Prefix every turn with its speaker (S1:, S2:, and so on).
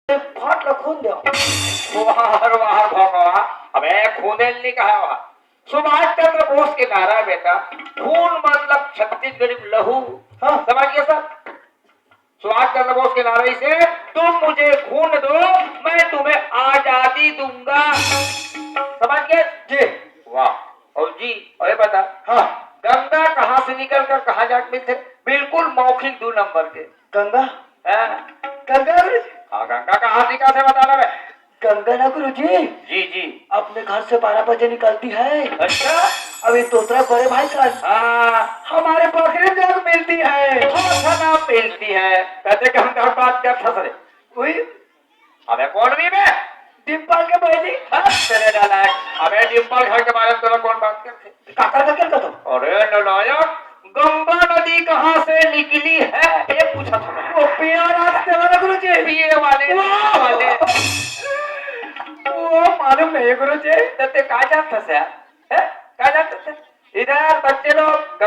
S1: फाट खून दो।
S2: वाह वाह भगवा, अबे खूनेल नहीं कहा वहाँ। सुभाष चंद्र बोस के नारा है बेटा, खून मतलब छत्तीसगढ़ी में लहू।
S1: हाँ।
S2: समझिए सब। सुभाष चंद्र बोस के नारे से तुम मुझे खून दो, मैं तुम्हें आजादी दूंगा। समझ गए
S1: जी।
S2: वाह। और जी अरे बता,
S1: हाँ।
S2: गंगा कहाँ से निकल कर कहाँ जा मिलते? बिल्कुल मौखिक 2 नंबर के।
S1: गंगा।
S2: हाँ
S1: गंगा गुरु जी।
S2: गंगा कहाँ निकल से बताना मैं।
S1: गंगा ना गुरु जी
S2: जी जी।
S1: अपने घर से 12 बजे निकलती है।
S2: अच्छा।
S1: अभी दूसरा बड़े भाई का
S2: हाँ
S1: हमारे पोखरे में मिलती है।
S2: नाम मिलती है। कहते कि हम घर बात कर फंस
S1: वही
S2: अबे कौन भी मैं
S1: डिम्पल के बहनी
S2: चले डाला है। अबे डिम्पल घर के बारे में तो कौन बात करते?
S1: काकर का क्या तो
S2: अरे नलायक, गंगा नदी कहाँ से निकली है ये पूछा था मैं।
S1: वो पिया रास्ते वाला गुरु जी।
S2: पिए वाले वाले
S1: वो मालूम नहीं गुरु जी।
S2: तो ते कहा जाता है? कहा जाता है इधर बच्चे लोग